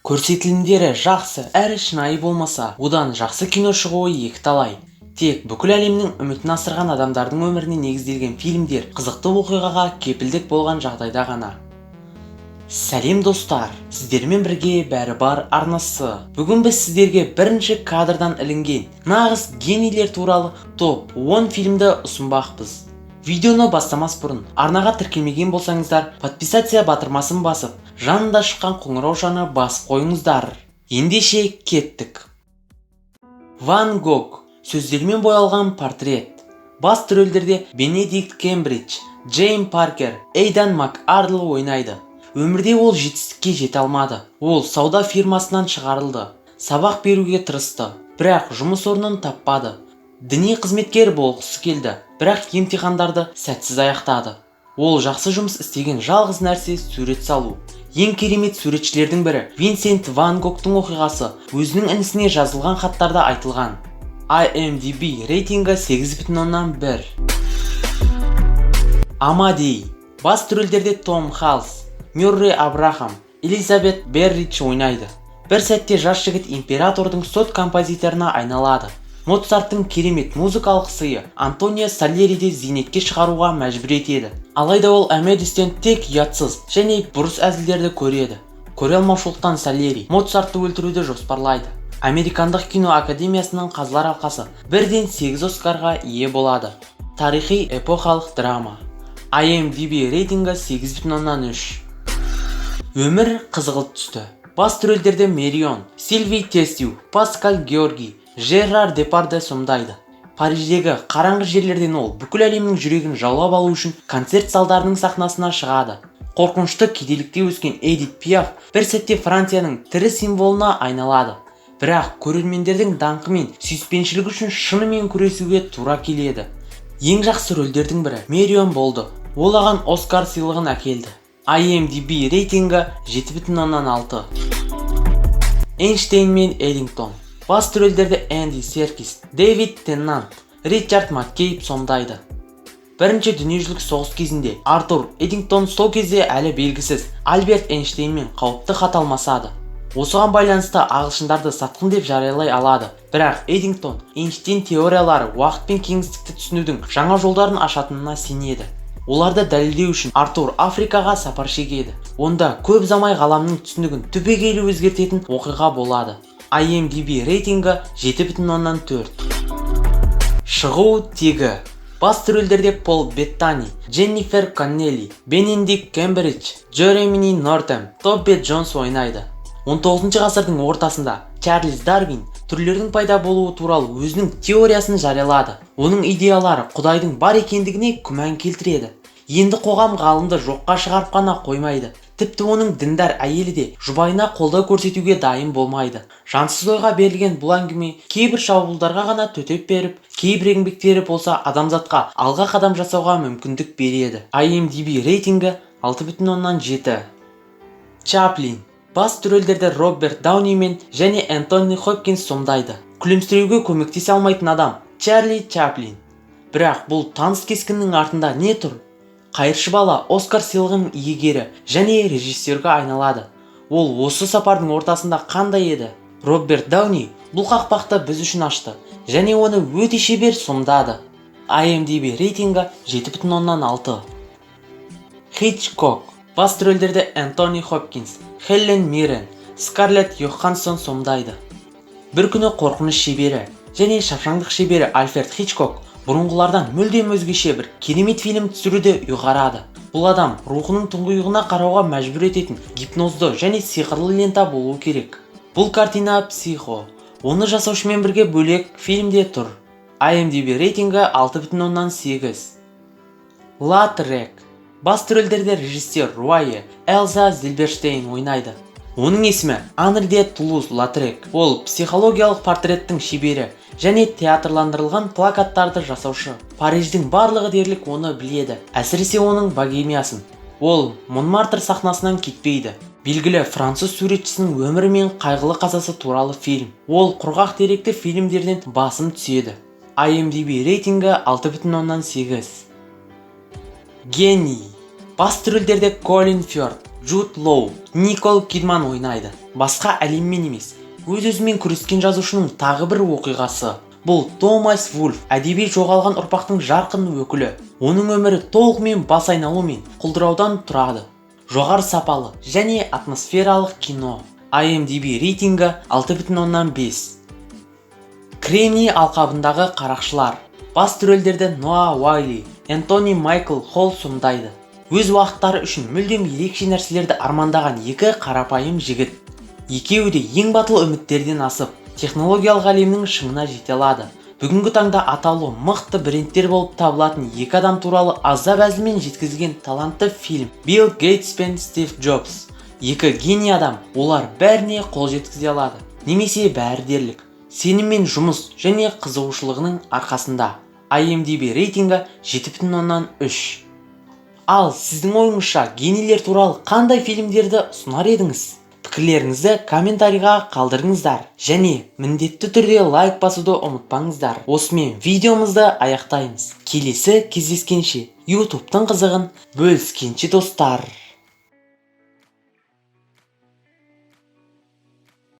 Көрсетілімдері жақсы әрі шынайы болмаса, одан жақсы кино шығуы екіталай. Тек бүкіл әлемнің үмітін асырған адамдардың өміріне негізделген фильмдер қызықты оқиғаға кепілдік болған жағдайда ғана. Сәлем достар, сіздермен бірге бәрі бар арнасы. Бүгін біз сіздерге бірінші кадрдан ілінген нағыз генийлер туралы топ 10 фильмді ұсынбақпыз. Видеоны бастамас бұрын арнаға тіркелмеген болсаңыздар, подписация батырмасын басып, жанында шыққан қоңыраушаны басып қойыңыздар. Ендеше кеттік. Ван Гог сөздермен боялған портрет. Басты рөлдерде Бенедикт Кембридж, Джейн Паркер, Эйдан МакАрдл ойнайды. Өмірде ол жетістікке жете алмады. Ол сауда фирмасынан шығарылды. Сабақ беруге тырысты, бірақ жұмыс орнын таппады. Діни қызметкер болғысы келді, бірақ емтихандарды сәтсіз аяқтады. Ол жақсы жұмыс істеген жалғыз нәрсе сурет салу. Ең керемет суретшілердің бірі Винсент Ван Гогтың оқиғасы өзінің інісіне жазылған хаттарда айтылған. IMDb рейтингі 8,1. Амадей. Басты рөлдерде Том Халс, Мюррей Абрахам, Элизабет Берридж ойнайды. Бір сәтте жас жігіт императордың сот композиторына айналады. Моцарттың керемет музыкалық сыйы Антонио Сальериді зейнетке шығаруға мәжбүр етеді. Алайда ол Амедистен тек ұятсыз және бұрыс әзілдерді көреді. Көре алмаушылықтан Сальери Моцартты өлтіруді жоспарлайды. Американдық кино академиясының қазылар алқасы бірден 8 Оскарға ие болады. Тарихи эпохалық драма. IMDb рейтингі 8,3. Өмір қызғылт түсті. Басты рөлдерде Мерион, Сильви Тестю, Паскаль Георги, Жерар Депарде сомдайды. Париждегі қараңғы жерлерден ол бүкіл әлемнің жүрегін жаулап алу үшін концерт залдарының сахнасына шығады. Қорқынышты кедейлікте өскен Эдит Пиаф бір сәтте Францияның тірі символына айналады. Бірақ көрермендердің даңқы мен сүйіспеншілігі үшін шынымен күресуге тура келеді. Ең жақсы рөлдердің бірі Мерион болды. Ол оған Оскар сыйлығын әкелді. IMDb рейтингі 7,6. Эйнштейн мен Эддингтон. Басты рөлдерде Энди Серкис, Дэвид Теннант, Ричард Маккейб сомдайды. Бірінші дүниежүзілік соғыс кезінде Артур Эддингтон сол кезде әлі белгісіз Альберт Эйнштейнмен қауіпті хат алмасады. Осыған байланысты ағылшындарды сатқын деп жариялай алады. Бірақ Эддингтон Эйнштейн теориялары уақыт пен кеңістікті түсінудің жаңа жолдарын ашатынына сенеді. Оларды дәлелдеу үшін Артур Африкаға сапар шегеді. Онда көп замай ғаламның түсінігін түбегейлі өзгертетін оқиға болады. IMDb рейтингі 7,4. Шығу тегі. Басты рөлдерде Пол Беттани, Дженнифер Коннелли, Бенедикт Кембридж, Джереми Нортем, Тобби Джонс ойнайды. 19 ғасырдың ортасында Чарльз Дарвин түрлердің пайда болуы туралы өзінің теориясын жариялады. Оның идеялары Құдайдың бар екендігіне күмән келтіреді. Енді қоғам ғалымды жоққа шығарып қана қоймайды. Тіпті оның діндар әйелі де жұбайына қолдау көрсетуге дайын болмайды. Жансыз ойға берілген бұл әңгіме кейбір шабуылдарға ғана төтеп беріп, кейбір еңбектері болса адамзатқа алға қадам жасауға мүмкіндік береді. IMDb рейтингі 6,7. Чаплин. Басты рөлдерде Роберт Дауни мен және Энтони Хопкинс сомдайды. Күлімсіреуге көмектесе алмайтын адам Чарли Чаплин. Бірақ бұл таныс кескіннің артында не тұр? Қайыршы бала Оскар сыйлығының иегері және режиссерге айналады. Ол осы сапардың ортасында қандай еді? Роберт Дауни бұл қақпақты біз үшін ашты және оны өте шебер сомдады. IMDb рейтингі 7,6. Хичкок. Басты рөлдерде Энтони Хопкинс, Хелен Миррен, Скарлетт Йоханссон сомдайды. Бір күні қорқыныш шебері және шапшаңдық шебері Альфред Хичкок бұрынғылардан мүлдем өзгеше бір керемет фильм түсіруді ұйғарады. Бұл адам рухының тұңғиығына қарауға мәжбүр ететін гипнозды және сиқырлы лента болуы керек. Бұл картина Психо. Оны жасаушымен бірге бөлек фильмде тұр. IMDb рейтингі 6,8. Ла Трек. Басты рөлдерде режиссер Руайе Элза Зильберштейн ойнайды. Оның есімі Анри де Тулуз-Латрек. Ол психологиялық портреттің шебері және театрландырылған плакаттарды жасаушы. Париждің барлығы дерлік оны біледі, әсіресе оның богемиясын. Ол Монмартр сахнасынан кетпейді. Белгілі француз суретшісінің өмірі мен қайғылы қазасы туралы фильм. Ол құрғақ деректі фильмдерден басым түседі. IMDb рейтингі 6,8. Гений. Басты рөлдерде Колин Фёрд, Джуд Лоу, Никол Кидман ойнайды. Басқа әлеммен емес, өз-өзімен күрескен жазушының тағы бір оқиғасы. Бұл Томас Вульф, әдеби жоғалған ұрпақтың жарқын өкілі. Оның өмірі толығымен бас айналу мен құлдыраудан тұрады. Жоғары сапалы және атмосфералық кино. IMDb рейтингі 6,5. Кремний алқабындағы қарақшылар. Басты рөлдерді Ноа Уайли, Энтони Майкл Холл сомдайды. Өз уақыттары үшін мүлдем ерекше нәрселерді армандаған екі қарапайым жігіт. Екеуі де ең батыл үміттерден асып, технологиялық әлемнің шыңына жете алады. Бүгінгі таңда атаулы мықты брендтер болып табылатын екі адам туралы азап әзілмен жеткізген талантты фильм. Билл Гейтс пен Стив Джобс. Екі гений адам, олар бәріне қол жеткізе алады. Немесе бәрі дерлік. Сенім мен жұмыс және қызығушылығының арқасында. IMDb рейтингі 7,3. Ал сіздің ойыңызша генийлер туралы қандай фильмдерді ұсынар едіңіз? Пікірлеріңізді комментарийға қалдырыңыздар. Және міндетті түрде лайк басуды ұмытпаңыздар. Осымен видеомызды аяқтаймыз. Келесі кездескенше, YouTube'тың қызығын бөліскенше достар.